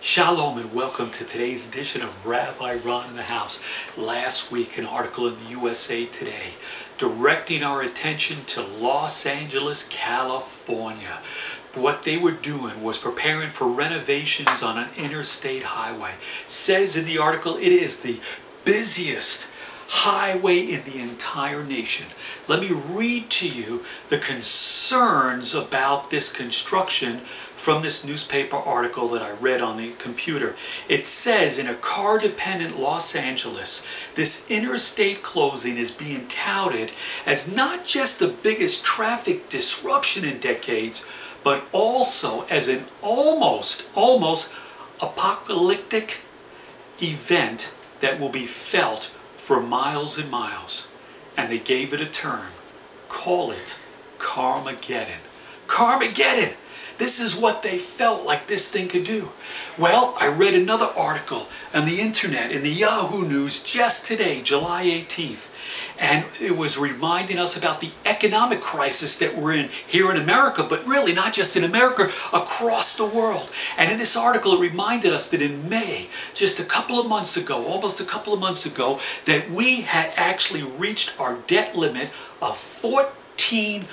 Shalom and welcome to today's edition of Rabbi Ron in the House. Last week, an article in the USA Today directing our attention to Los Angeles, California. What they were doing was preparing for renovations on an interstate highway. Says in the article it is the busiest highway in the entire nation. Let me read to you the concerns about this construction from this newspaper article that I read on the computer. It says, in a car-dependent Los Angeles, this interstate closing is being touted as not just the biggest traffic disruption in decades, but also as an almost apocalyptic event that will be felt for miles and miles. And they gave it a term. Call it Carmageddon. Carmageddon! This is what they felt like this thing could do. Well, I read another article on the internet in the Yahoo News just today, July 18th. And it was reminding us about the economic crisis that we're in here in America, but really not just in America, across the world. And in this article, it reminded us that in May, just a couple of months ago, almost a couple of months ago, that we had actually reached our debt limit of $14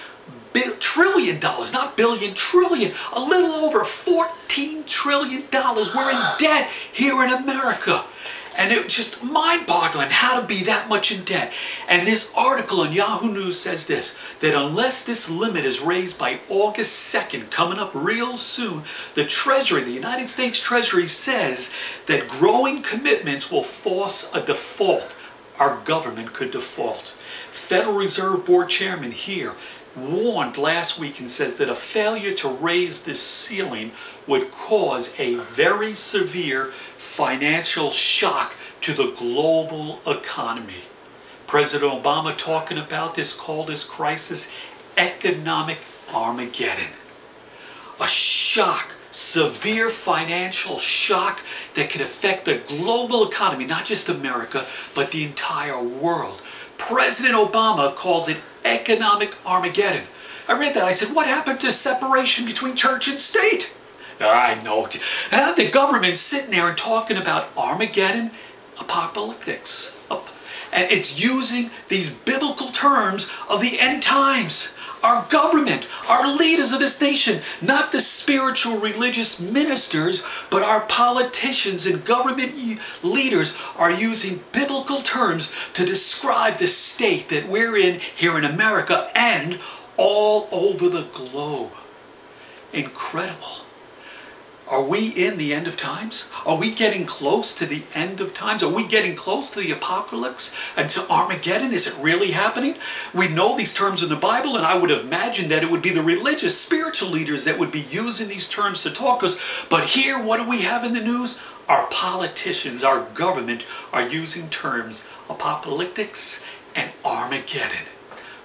trillion, not billion, trillion, a little over $14 trillion. We're in debt here in America. And it was just mind-boggling how to be that much in debt. And this article on Yahoo News says this, that unless this limit is raised by August 2nd, coming up real soon, the Treasury, the United States Treasury says that growing commitments will force a default. Our government could default. Federal Reserve Board Chairman here warned last week and says that a failure to raise this ceiling would cause a very severe financial shock to the global economy. President Obama talking about this, called this crisis economic Armageddon. A shock, severe financial shock that could affect the global economy, not just America, but the entire world. President Obama calls it economic Armageddon. I read that. I said, what happened to separation between church and state? I know. The government's sitting there and talking about Armageddon, apocalyptics. And it's using these biblical terms of the end times. Our government, our leaders of this nation, not the spiritual religious ministers, but our politicians and government leaders are using biblical terms to describe the state that we're in here in America and all over the globe. Incredible. Are we in the end of times? Are we getting close to the end of times? Are we getting close to the apocalypse and to Armageddon? Is it really happening? We know these terms in the Bible, and I would imagine that it would be the religious, spiritual leaders that would be using these terms to talk to us. But here, what do we have in the news? Our politicians, our government are using terms apocalyptics and Armageddon.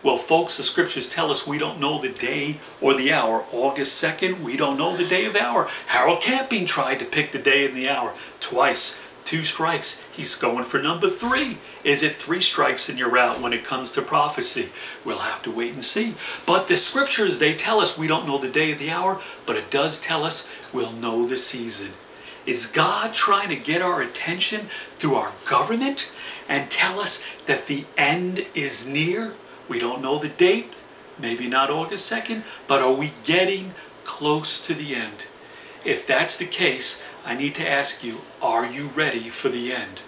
Well, folks, the scriptures tell us we don't know the day or the hour. August 2nd, we don't know the day or the hour. Harold Camping tried to pick the day and the hour twice. 2 strikes. He's going for number 3. Is it 3 strikes and you're out when it comes to prophecy? We'll have to wait and see. But the scriptures, they tell us we don't know the day or the hour, but it does tell us we'll know the season. Is God trying to get our attention through our government and tell us that the end is near? We don't know the date, maybe not August 2nd, but are we getting close to the end? If that's the case, I need to ask you, are you ready for the end?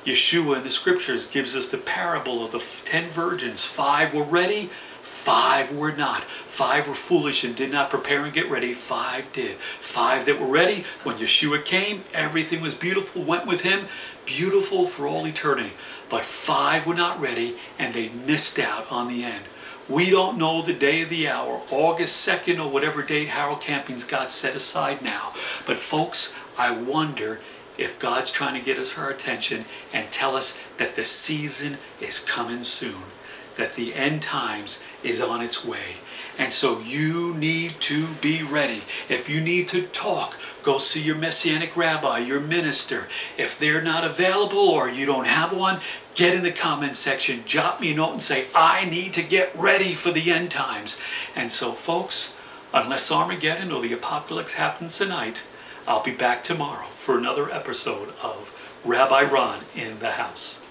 Yeshua in the scriptures gives us the parable of the 10 virgins. 5 were ready, 5 were not. 5 were foolish and did not prepare and get ready. 5 did. 5 that were ready, when Yeshua came, everything was beautiful, went with him, beautiful for all eternity. But 5 were not ready, and they missed out on the end. We don't know the day of the hour, August 2nd or whatever date Harold Camping's got set aside now. But folks, I wonder if God's trying to get us our attention and tell us that the season is coming soon, that the end times is on its way. And so you need to be ready. If you need to talk, go see your Messianic rabbi, your minister. If they're not available or you don't have one, get in the comment section, jot me a note and say, I need to get ready for the end times. And so folks, unless Armageddon or the apocalypse happens tonight, I'll be back tomorrow for another episode of Rabbi Ron in the House.